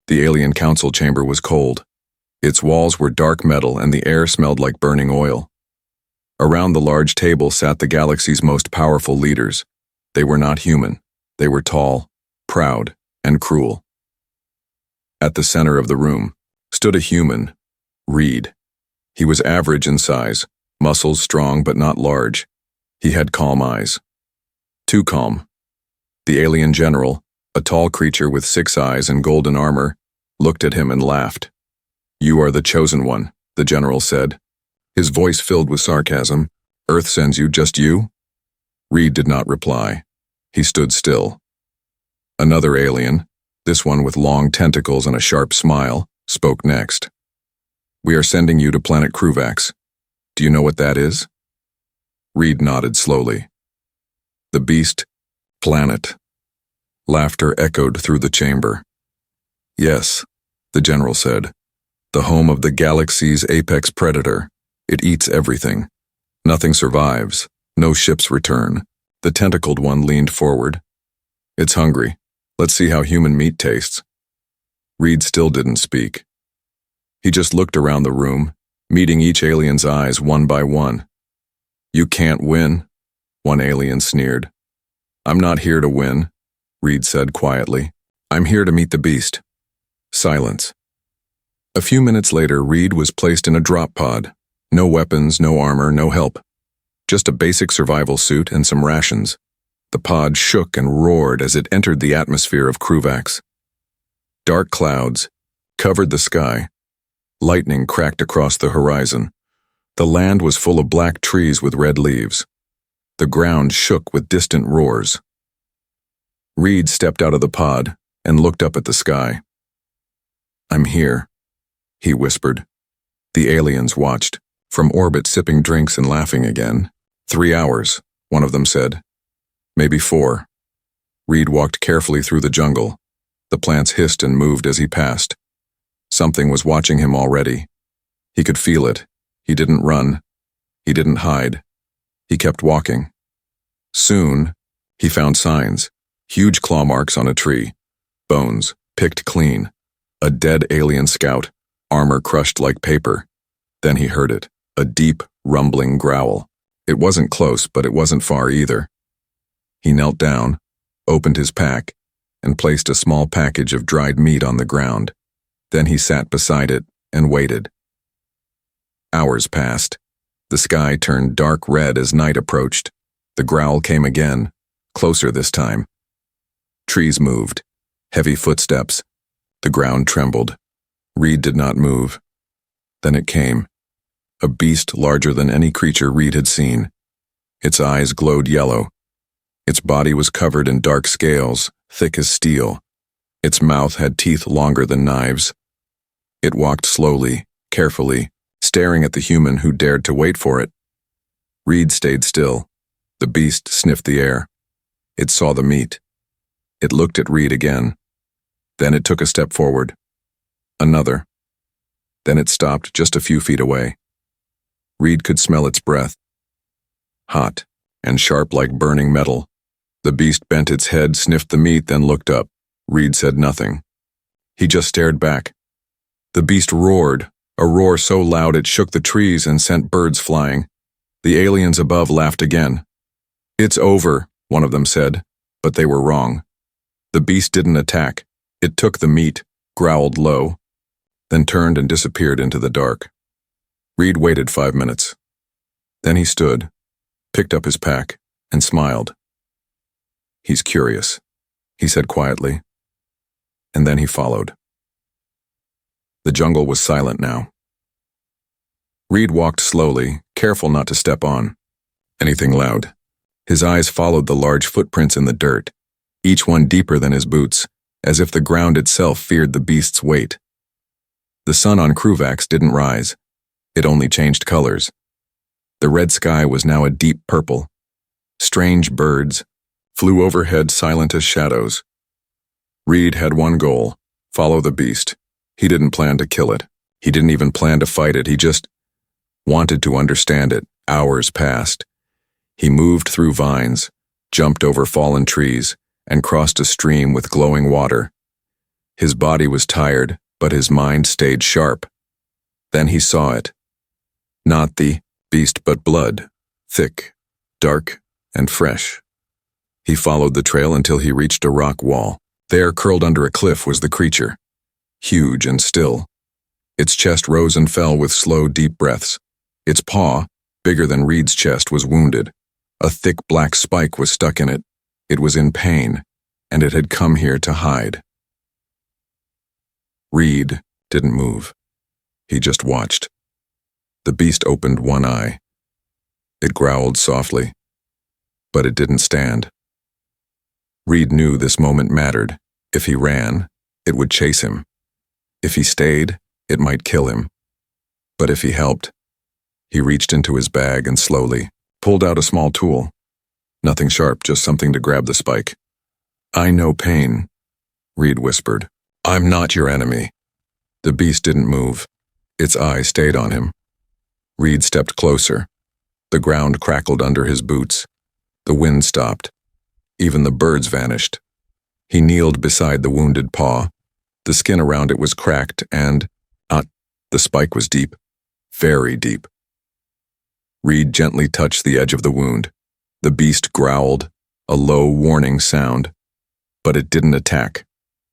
The alien council chamber was cold. Its walls were dark metal and the air smelled like burning oil. Around the large table sat the galaxy's most powerful leaders. They were not human. They were tall, proud, and cruel. At the center of the room stood a human, Reed. He was average in size, muscles strong but not large. He had calm eyes. Too calm. The alien general, a tall creature with 6 eyes and golden armor, looked at him and laughed. "You are the chosen one," the general said. His voice filled with sarcasm. "Earth sends you, just you?" Reed did not reply. He stood still. Another alien, this one with long tentacles and a sharp smile, spoke next. "We are sending you to planet Kruvax. Do you know what that is?" Reed nodded slowly. "The beast planet." Laughter echoed through the chamber. "Yes," the general said. "The home of the galaxy's apex predator. It eats everything. Nothing survives. No ships return." The tentacled one leaned forward. "It's hungry. Let's see how human meat tastes." Reed still didn't speak. He just looked around the room, meeting each alien's eyes one by one. "You can't win," one alien sneered. "I'm not here to win," Reed said quietly. "I'm here to meet the beast." Silence. A few minutes later, Reed was placed in a drop pod. No weapons, no armor, no help. Just a basic survival suit and some rations. The pod shook and roared as it entered the atmosphere of Kruvax. Dark clouds covered the sky. Lightning cracked across the horizon. The land was full of black trees with red leaves. The ground shook with distant roars. Reed stepped out of the pod and looked up at the sky. "I'm here," he whispered. The aliens watched, from orbit sipping drinks and laughing again. 3 hours, one of them said. Maybe 4. Reed walked carefully through the jungle. The plants hissed and moved as he passed. Something was watching him already. He could feel it. He didn't run. He didn't hide. He kept walking. Soon, he found signs. Huge claw marks on a tree. Bones, picked clean. A dead alien scout, armor crushed like paper. Then he heard it, a deep, rumbling growl. It wasn't close, but it wasn't far either. He knelt down, opened his pack, and placed a small package of dried meat on the ground. Then he sat beside it and waited. Hours passed. The sky turned dark red as night approached. The growl came again, closer this time. Trees moved. Heavy footsteps. The ground trembled. Reed did not move. Then it came. A beast larger than any creature Reed had seen. Its eyes glowed yellow. Its body was covered in dark scales, thick as steel. Its mouth had teeth longer than knives. It walked slowly, carefully, staring at the human who dared to wait for it. Reed stayed still. The beast sniffed the air. It saw the meat. It looked at Reed again. Then it took a step forward. Another. Then it stopped just a few feet away. Reed could smell its breath. Hot and sharp like burning metal. The beast bent its head, sniffed the meat, then looked up. Reed said nothing. He just stared back. The beast roared, a roar so loud it shook the trees and sent birds flying. The aliens above laughed again. "It's over," one of them said, but they were wrong. The beast didn't attack. It took the meat, growled low, then turned and disappeared into the dark. Reed waited 5 minutes. Then he stood, picked up his pack, and smiled. "He's curious," he said quietly. And then he followed. The jungle was silent now. Reed walked slowly, careful not to step on anything loud. His eyes followed the large footprints in the dirt, each one deeper than his boots, as if the ground itself feared the beast's weight. The sun on Kruvax didn't rise. It only changed colors. The red sky was now a deep purple. Strange birds flew overhead, silent as shadows. Reed had one goal: follow the beast. He didn't plan to kill it. He didn't even plan to fight it. He just wanted to understand it. Hours passed. He moved through vines, jumped over fallen trees, and crossed a stream with glowing water. His body was tired, but his mind stayed sharp. Then he saw it. Not the beast, but blood, thick, dark, and fresh. He followed the trail until he reached a rock wall. There, curled under a cliff, was the creature, huge and still. Its chest rose and fell with slow, deep breaths. Its paw, bigger than Reed's chest, was wounded. A thick black spike was stuck in it. It was in pain, and it had come here to hide. Reed didn't move. He just watched. The beast opened one eye. It growled softly, but it didn't stand. Reed knew this moment mattered. If he ran, it would chase him. If he stayed, it might kill him. But if he helped, he reached into his bag and slowly pulled out a small tool. Nothing sharp, just something to grab the spike. "I know pain," Reed whispered. "I'm not your enemy." The beast didn't move. Its eye stayed on him. Reed stepped closer. The ground crackled under his boots. The wind stopped. Even the birds vanished. He kneeled beside the wounded paw. The skin around it was cracked and, the spike was deep, very deep. Reed gently touched the edge of the wound. The beast growled, a low warning sound, but it didn't attack.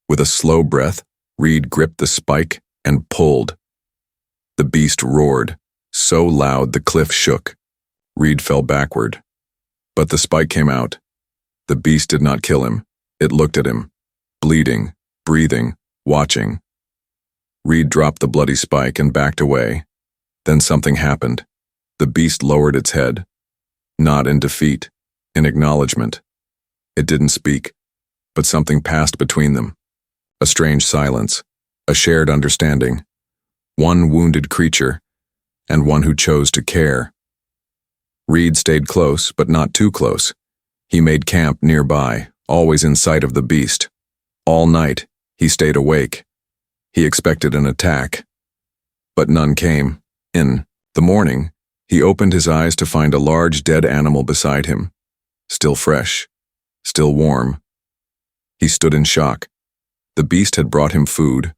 With a slow breath, Reed gripped the spike and pulled. The beast roared, so loud the cliff shook. Reed fell backward, but the spike came out. The beast did not kill him. It looked at him, bleeding, breathing, watching. Reed dropped the bloody spike and backed away. Then something happened. The beast lowered its head, not in defeat, in acknowledgement. It didn't speak, but something passed between them. A strange silence, a shared understanding. One wounded creature, and one who chose to care. Reed stayed close, but not too close. He made camp nearby, always in sight of the beast. All night, he stayed awake. He expected an attack, but none came. In the morning, he opened his eyes to find a large dead animal beside him, still fresh, still warm. He stood in shock. The beast had brought him food,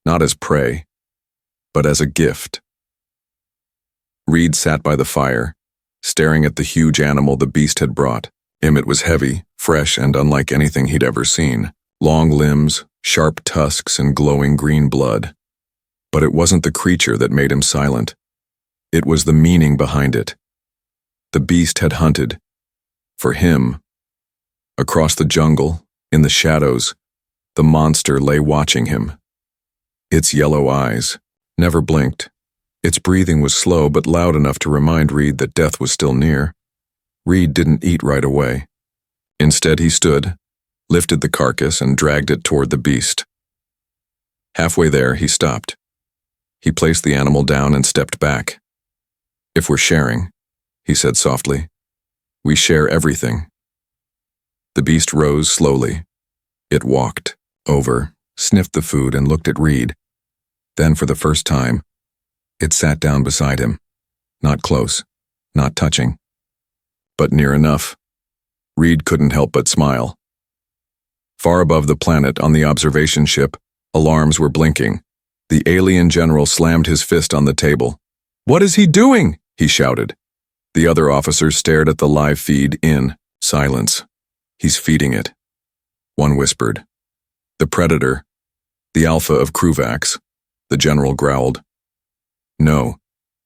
not as prey, but as a gift. Reed sat by the fire, staring at the huge animal the beast had brought. It was heavy, fresh, and unlike anything he'd ever seen. Long limbs, sharp tusks, and glowing green blood. But it wasn't the creature that made him silent. It was the meaning behind it. The beast had hunted. For him. Across the jungle, in the shadows, the monster lay watching him. Its yellow eyes never blinked. Its breathing was slow but loud enough to remind Reed that death was still near. Reed didn't eat right away. Instead, he stood, lifted the carcass, and dragged it toward the beast. Halfway there, he stopped. He placed the animal down and stepped back. "If we're sharing," he said softly, "we share everything." The beast rose slowly. It walked over, sniffed the food, and looked at Reed. Then, for the first time, it sat down beside him. Not close, not touching, but near enough. Reed couldn't help but smile. Far above the planet, on the observation ship, alarms were blinking. The alien general slammed his fist on the table. "What is he doing?" he shouted. The other officers stared at the live feed in silence. "He's feeding it," one whispered. "The predator, the alpha of Kruvax," the general growled. "No,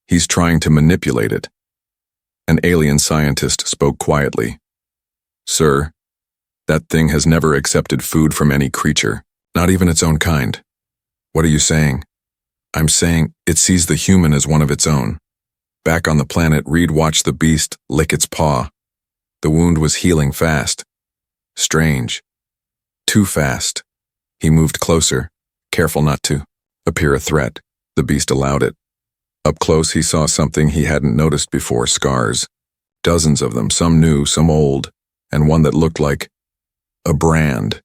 he's trying to manipulate it." An alien scientist spoke quietly. "Sir, that thing has never accepted food from any creature, not even its own kind." "What are you saying?" "I'm saying it sees the human as one of its own." Back on the planet, Reed watched the beast lick its paw. The wound was healing fast. Strange. Too fast. He moved closer, careful not to appear a threat. The beast allowed it. Up close, he saw something he hadn't noticed before: scars. Dozens of them, some new, some old, and one that looked like a brand.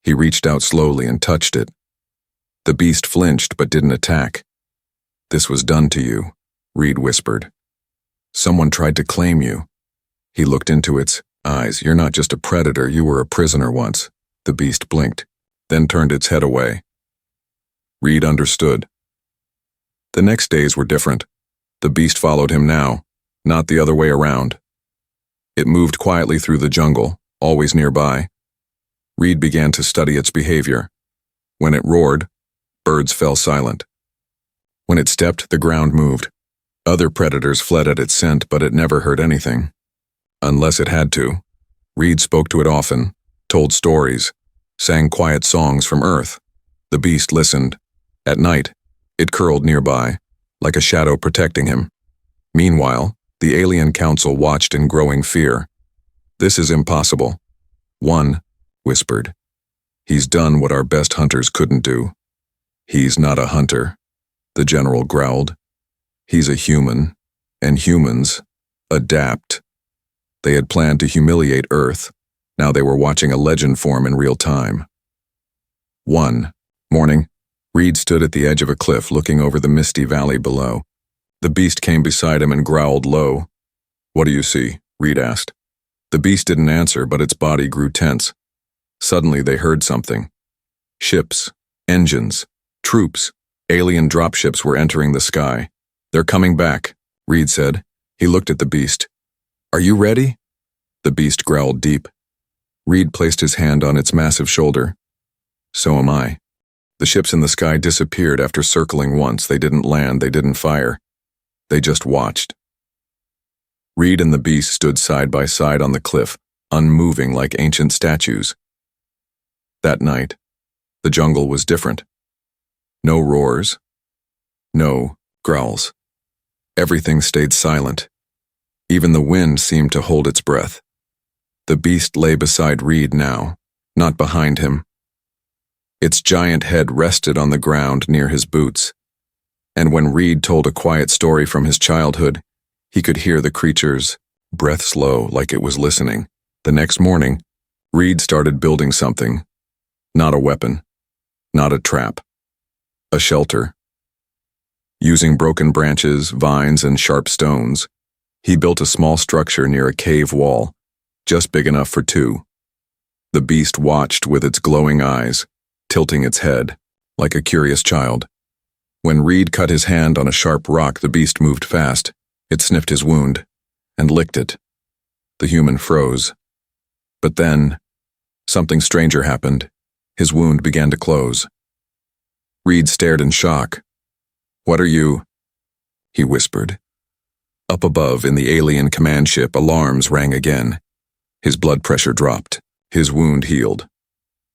He reached out slowly and touched it. The beast flinched but didn't attack. "This was done to you," Reed whispered. "Someone tried to claim you." He looked into its eyes. "You're not just a predator, you were a prisoner once." The beast blinked. then turned its head away. Reed understood. The next days were different. The beast followed him now, not the other way around. It moved quietly through the jungle, always nearby. Reed began to study its behavior. When it roared, birds fell silent. When it stepped, the ground moved. Other predators fled at its scent, but it never heard anything. Unless it had to. Reed spoke to it often, told stories, sang quiet songs from Earth. The beast listened. At night, it curled nearby, like a shadow protecting him. Meanwhile, the alien council watched in growing fear. "This is impossible." One whispered, "He's done what our best hunters couldn't do." "He's not a hunter," the general growled. "He's a human, and humans adapt." They had planned to humiliate Earth. Now they were watching a legend form in real time. One morning, Reed stood at the edge of a cliff looking over the misty valley below. The beast came beside him and growled low. "What do you see?" Reed asked. The beast didn't answer, but its body grew tense. Suddenly they heard something. Ships, engines, troops, alien dropships were entering the sky. "They're coming back," Reed said. He looked at the beast. "Are you ready?" The beast growled deep. Reed placed his hand on its massive shoulder. "So am I." The ships in the sky disappeared after circling once. They didn't land, they didn't fire. They just watched. Reed and the beast stood side by side on the cliff, unmoving like ancient statues. That night, the jungle was different. No roars. No growls. Everything stayed silent. Even the wind seemed to hold its breath. The beast lay beside Reed now, not behind him. Its giant head rested on the ground near his boots. And when Reed told a quiet story from his childhood, he could hear the creature's breath slow, like it was listening. The next morning, Reed started building something. Not a weapon. Not a trap. A shelter. Using broken branches, vines, and sharp stones, he built a small structure near a cave wall, just big enough for two. The beast watched with its glowing eyes, tilting its head, like a curious child. When Reed cut his hand on a sharp rock, the beast moved fast. It sniffed his wound and licked it. The human froze. But then, something stranger happened. His wound began to close. Reed stared in shock. "What are you?" he whispered. Up above, in the alien command ship, alarms rang again. His blood pressure dropped. His wound healed.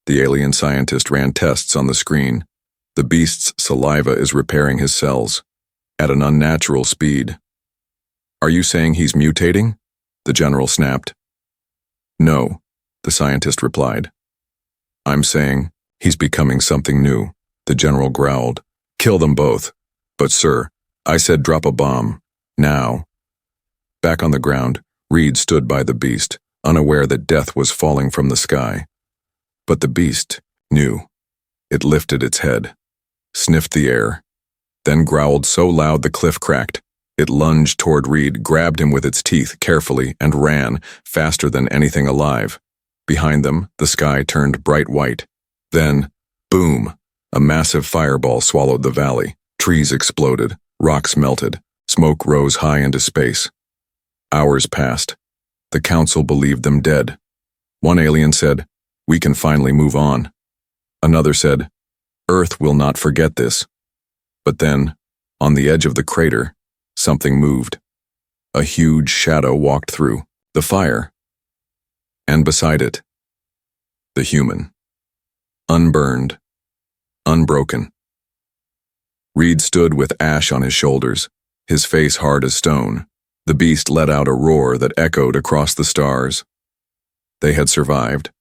The alien scientist ran tests on the screen. The beast's saliva is repairing his cells at an unnatural speed. "Are you saying he's mutating?" the general snapped. "No," the scientist replied. "I'm saying he's becoming something new," the general growled. "Kill them both." "But sir, I said drop a bomb. Now." Back on the ground, Reed stood by the beast, unaware that death was falling from the sky. But the beast knew. It lifted its head, sniffed the air, then growled so loud the cliff cracked. It lunged toward Reed, grabbed him with its teeth carefully, and ran, faster than anything alive. Behind them, the sky turned bright white. Then, boom, a massive fireball swallowed the valley. Trees exploded, rocks melted, smoke rose high into space. Hours passed. The council believed them dead. One alien said, "We can finally move on." Another said, "Earth will not forget this." But then, on the edge of the crater, something moved. A huge shadow walked through the fire. And beside it, the human. Unburned. Unbroken. Reed stood with ash on his shoulders, his face hard as stone. The beast let out a roar that echoed across the stars. They had survived.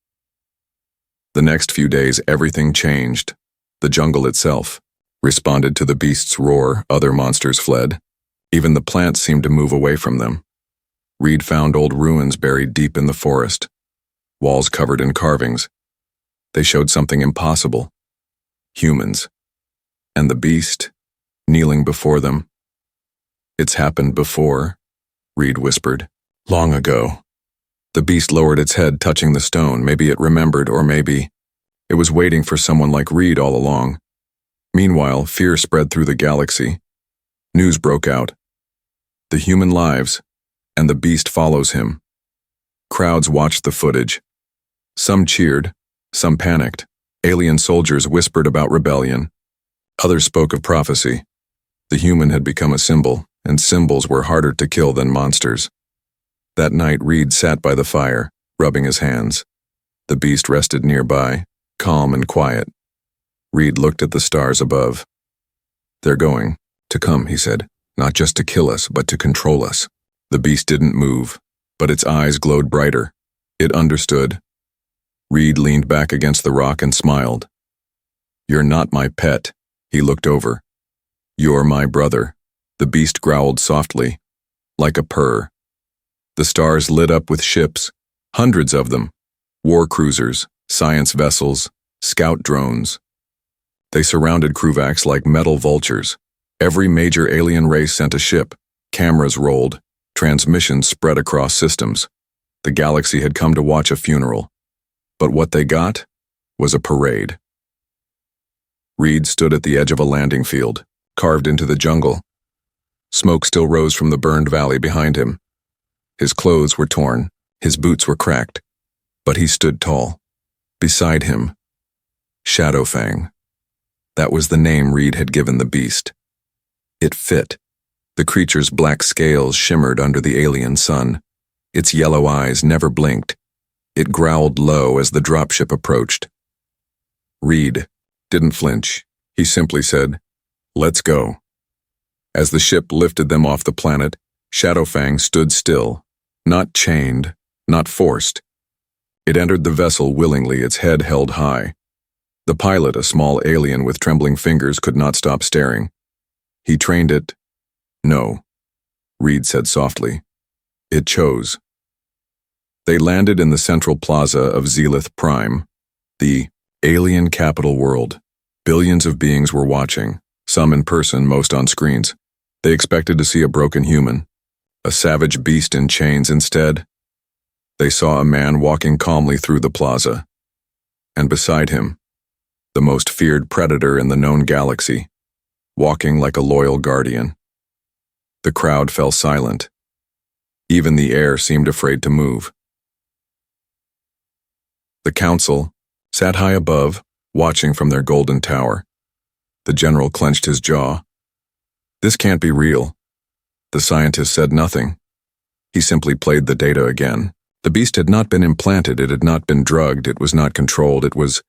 The next few days, everything changed. The jungle itself responded to the beast's roar. Other monsters fled. Even the plants seemed to move away from them. Reed found old ruins buried deep in the forest, walls covered in carvings. They showed something impossible. Humans. And the beast, kneeling before them. "It's happened before," Reed whispered. "Long ago." The beast lowered its head, touching the stone. Maybe it remembered, or maybe It was waiting for someone like Reed all along. Meanwhile, fear spread through the galaxy. News broke out. The human lives, and the beast follows him. Crowds watched the footage. Some cheered, some panicked. Alien soldiers whispered about rebellion. Others spoke of prophecy. The human had become a symbol, and symbols were harder to kill than monsters. That night, Reed sat by the fire, rubbing his hands. The beast rested nearby, calm and quiet. Reed looked at the stars above. "They're going to come," he said, "not just to kill us, but to control us." The beast didn't move, but its eyes glowed brighter. It understood. Reed leaned back against the rock and smiled. "You're not my pet." He looked over. "You're my brother." The beast growled softly, like a purr. The stars lit up with ships, hundreds of them, war cruisers, science vessels, scout drones. They surrounded Kruvax like metal vultures. Every major alien race sent a ship. Cameras rolled. Transmissions spread across systems. The galaxy had come to watch a funeral. But what they got was a parade. Reed stood at the edge of a landing field, carved into the jungle. Smoke still rose from the burned valley behind him. His clothes were torn, his boots were cracked, but he stood tall. Beside him, Shadowfang. That was the name Reed had given the beast. It fit. The creature's black scales shimmered under the alien sun. Its yellow eyes never blinked. It growled low as the dropship approached. Reed didn't flinch. He simply said, "Let's go." As the ship lifted them off the planet, Shadowfang stood still, not chained, not forced. It entered the vessel willingly, its head held high. The pilot, a small alien with trembling fingers, could not stop staring. He trained it. "No," Reed said softly. "It chose." They landed in the central plaza of Zelith Prime, the alien capital world. Billions of beings were watching, some in person, most on screens. They expected to see a broken human, a savage beast in chains. Instead, they saw a man walking calmly through the plaza. And beside him, the most feared predator in the known galaxy, walking like a loyal guardian. The crowd fell silent. Even the air seemed afraid to move. The council sat high above, watching from their golden tower. The general clenched his jaw. "This can't be real." The scientist said nothing. He simply played the data again. The beast had not been implanted, it had not been drugged, it was not controlled, it was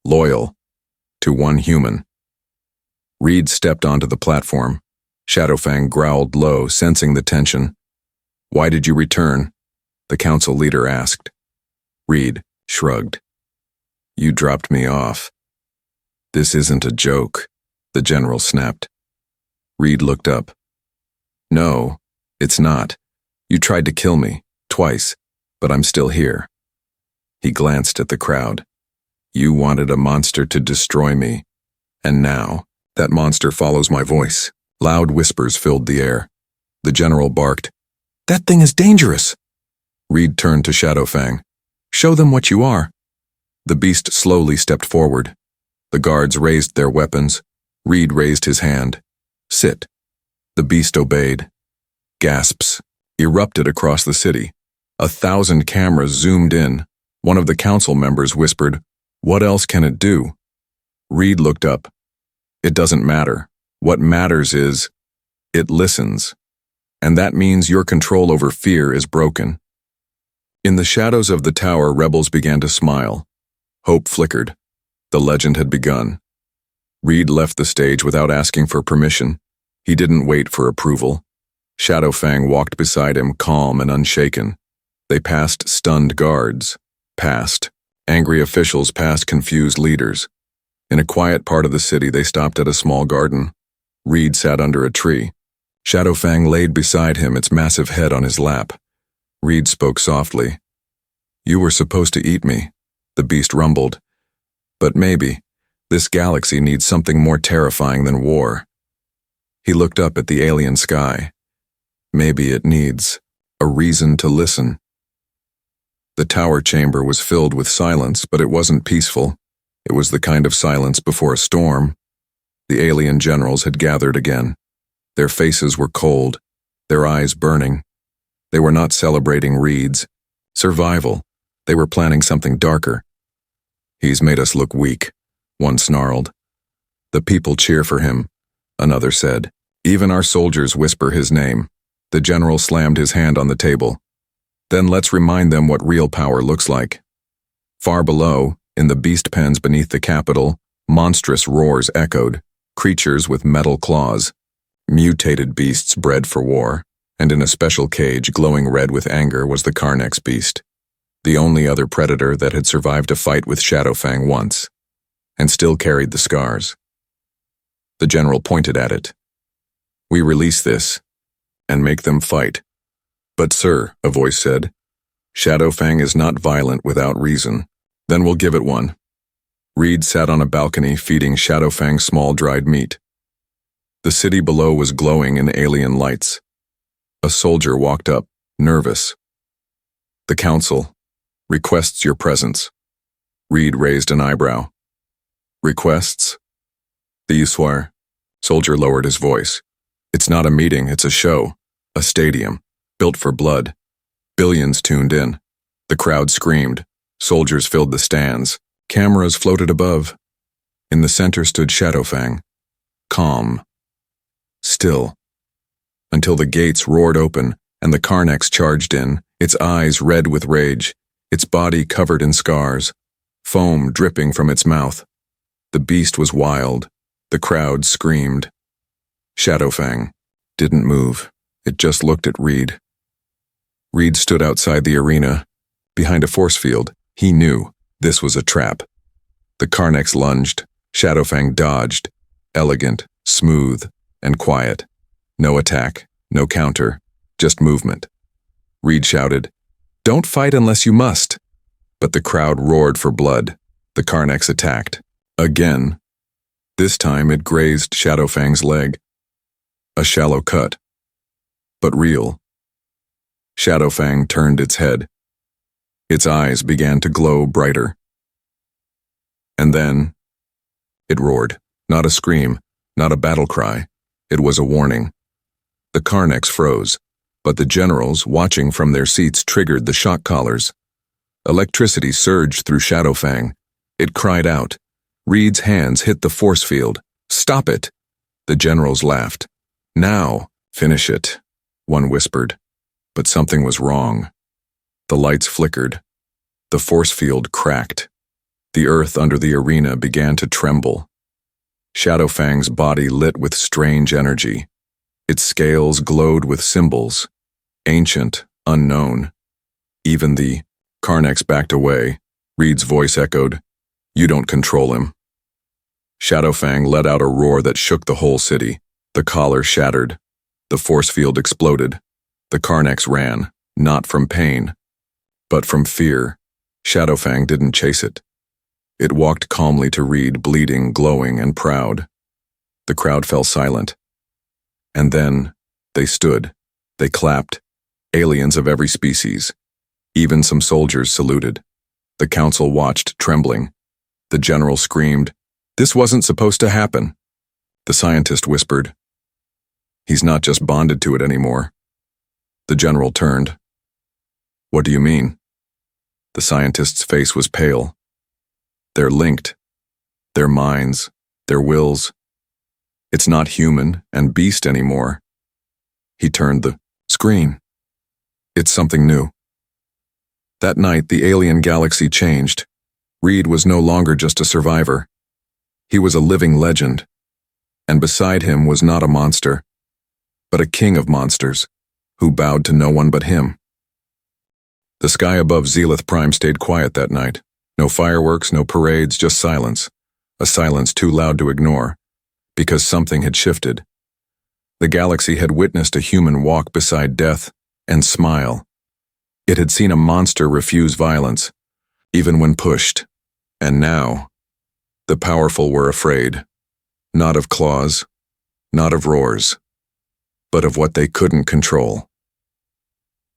loyal to one human. Reed stepped onto the platform. Shadowfang growled low, sensing the tension. "Why did you return?" the council leader asked. Reed shrugged. "You dropped me off." "This isn't a joke," the general snapped. Reed looked up. "No, it's not. You tried to kill me, twice, but I'm still here." He glanced at the crowd. "You wanted a monster to destroy me, and now that monster follows my voice." Loud whispers filled the air. The general barked, "That thing is dangerous!" Reed turned to Shadowfang. "Show them what you are." The beast slowly stepped forward. The guards raised their weapons. Reed raised his hand. "Sit." The beast obeyed. Gasps erupted across the city. 1,000 cameras zoomed in. One of the council members whispered, "What else can it do?" Reed looked up. "It doesn't matter. What matters is, it listens. And that means your control over fear is broken." In the shadows of the tower, rebels began to smile. Hope flickered. The legend had begun. Reed left the stage without asking for permission. He didn't wait for approval. Shadowfang walked beside him, calm and unshaken. They passed stunned guards, past angry officials, past confused leaders. In a quiet part of the city, they stopped at a small garden. Reed sat under a tree. Shadowfang laid beside him, its massive head on his lap. Reed spoke softly. "You were supposed to eat me," the beast rumbled. "But maybe this galaxy needs something more terrifying than war." He looked up at the alien sky. "Maybe it needs a reason to listen." The tower chamber was filled with silence, but it wasn't peaceful. It was the kind of silence before a storm. The alien generals had gathered again. Their faces were cold, their eyes burning. They were not celebrating Reed's survival. They were planning something darker. "He's made us look weak," one snarled. "The people cheer for him," another said. "Even our soldiers whisper his name." The general slammed his hand on the table. "Then let's remind them what real power looks like." Far below, in the beast pens beneath the Capitol, monstrous roars echoed, creatures with metal claws, mutated beasts bred for war, and in a special cage glowing red with anger was the Carnex beast, the only other predator that had survived a fight with Shadowfang once, and still carried the scars. The general pointed at it. "We release this, and make them fight." "But sir," a voice said, "Shadowfang is not violent without reason." "Then we'll give it one." Reed sat on a balcony feeding Shadowfang small dried meat. The city below was glowing in alien lights. A soldier walked up, nervous. "The council requests your presence." Reed raised an eyebrow. "Requests?" "The Uswar." Soldier lowered his voice. "It's not a meeting, it's a show. A stadium, built for blood." Billions tuned in. The crowd screamed. Soldiers filled the stands. Cameras floated above. In the center stood Shadowfang, calm, still, until the gates roared open and the Carnex charged in, its eyes red with rage, its body covered in scars, foam dripping from its mouth. The beast was wild. The crowd screamed. Shadowfang didn't move. It just looked at Reed. Reed stood outside the arena, behind a force field. He knew this was a trap. The Carnex lunged. Shadowfang dodged, elegant, smooth, and quiet. No attack, no counter, just movement. Reed shouted, "Don't fight unless you must." But the crowd roared for blood. The Carnex attacked. Again. This time it grazed Shadowfang's leg. A shallow cut, but real. Shadowfang turned its head. Its eyes began to glow brighter. And then, it roared. Not a scream, not a battle cry. It was a warning. The Carnex froze, but the generals, watching from their seats, triggered the shock collars. Electricity surged through Shadowfang. It cried out. Reed's hands hit the force field. "Stop it!" The generals laughed. "Now, finish it," one whispered. But something was wrong. The lights flickered. The force field cracked. The earth under the arena began to tremble. Shadowfang's body lit with strange energy. Its scales glowed with symbols, ancient, unknown. Even the Carnex backed away. Reed's voice echoed, "You don't control him." Shadowfang let out a roar that shook the whole city. The collar shattered. The force field exploded. The Carnex ran, not from pain, but from fear. Shadowfang didn't chase it. It walked calmly to Reed, bleeding, glowing, and proud. The crowd fell silent. And then, they stood. They clapped. Aliens of every species. Even some soldiers saluted. The council watched, trembling. The general screamed, "This wasn't supposed to happen." The scientist whispered, "He's not just bonded to it anymore." The general turned. "What do you mean?" The scientist's face was pale. "They're linked. Their minds, their wills. It's not human and beast anymore." He turned the screen. "It's something new." That night, the alien galaxy changed. Reed was no longer just a survivor. He was a living legend. And beside him was not a monster, but a king of monsters, who bowed to no one but him. The sky above Zelith Prime stayed quiet that night. No fireworks, no parades, just silence. A silence too loud to ignore, because something had shifted. The galaxy had witnessed a human walk beside death and smile. It had seen a monster refuse violence, even when pushed. And now, the powerful were afraid, not of claws, not of roars, but of what they couldn't control.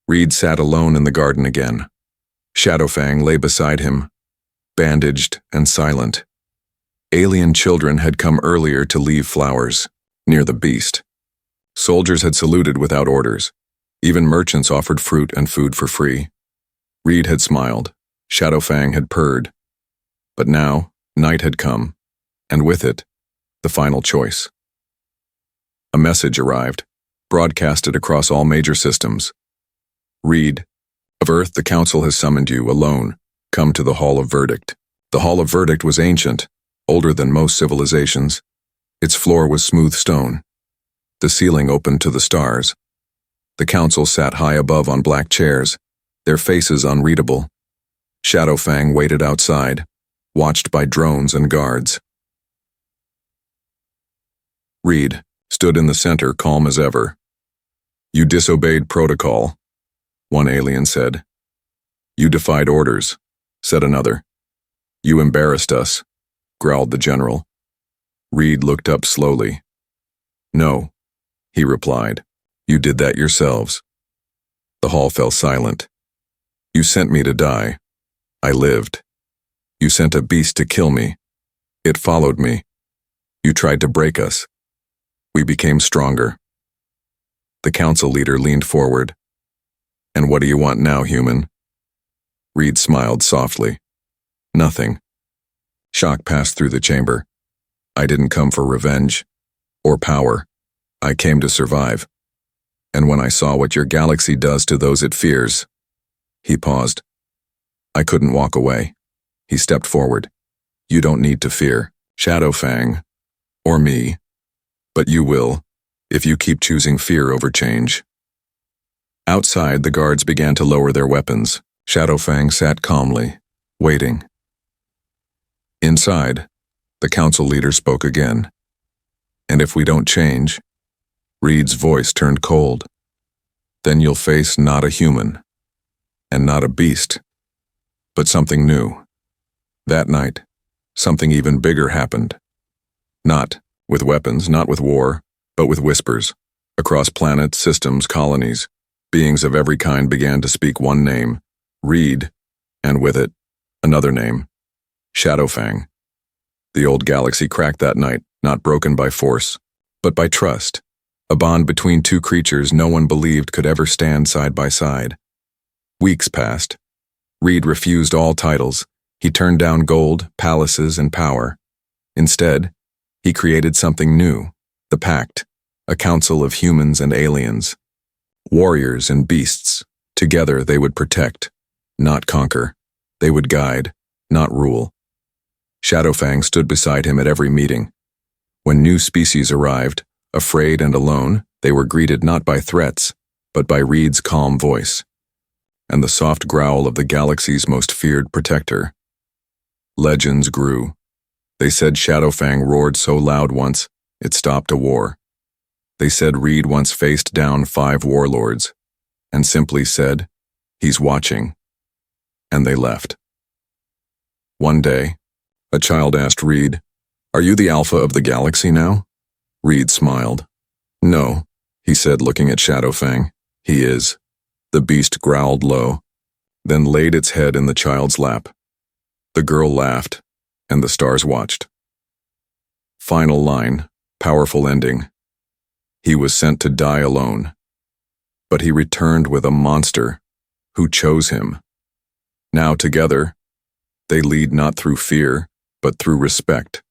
Reed sat alone in the garden again. Shadowfang lay beside him, bandaged and silent. Alien children had come earlier to leave flowers, near the beast. Soldiers had saluted without orders. Even merchants offered fruit and food for free. Reed had smiled. Shadowfang had purred. But now, night had come, and with it, the final choice. A message arrived, broadcasted across all major systems. Reed, of Earth, the Council has summoned you, alone. Come to the Hall of Verdict. The Hall of Verdict was ancient, older than most civilizations. Its floor was smooth stone. The ceiling opened to the stars. The Council sat high above on black chairs, their faces unreadable. Shadowfang waited outside, watched by drones and guards. Reed stood in the center, calm as ever. You disobeyed protocol, one alien said. You defied orders, said another. You embarrassed us, growled the general. Reed looked up slowly. No, he replied. You did that yourselves. The hall fell silent. You sent me to die. I lived. You sent a beast to kill me. It followed me. You tried to break us. We became stronger. The council leader leaned forward. And what do you want now, human? Reed smiled softly. Nothing. Shock passed through the chamber. I didn't come for revenge or power. I came to survive. And when I saw what your galaxy does to those it fears, he paused. I couldn't walk away. He stepped forward. You don't need to fear Shadowfang or me, but you will if you keep choosing fear over change. Outside, the guards began to lower their weapons. Shadowfang sat calmly, waiting. Inside, the council leader spoke again. And if we don't change, Reed's voice turned cold, then you'll face not a human, and not a beast, but something new. That night, something even bigger happened. Not with weapons, not with war, but with whispers. Across planets, systems, colonies, beings of every kind began to speak one name, Reed, and with it, another name, Shadowfang. The old galaxy cracked that night, not broken by force, but by trust, a bond between two creatures no one believed could ever stand side by side. Weeks passed. Reed refused all titles. He turned down gold, palaces, and power. Instead, he created something new, the Pact, a council of humans and aliens. Warriors and beasts. Together they would protect, not conquer. They would guide, not rule. Shadowfang stood beside him at every meeting. When new species arrived, afraid and alone, they were greeted not by threats, but by Reed's calm voice, and the soft growl of the galaxy's most feared protector. Legends grew. They said Shadowfang roared so loud once, it stopped a war. They said Reed once faced down 5 warlords, and simply said, he's watching. And they left. One day, a child asked Reed, are you the alpha of the galaxy now? Reed smiled. No, he said, looking at Shadowfang. He is. The beast growled low, then laid its head in the child's lap. The girl laughed, and the stars watched. Final line, powerful ending. He was sent to die alone, but he returned with a monster who chose him. Now together, they lead not through fear, but through respect.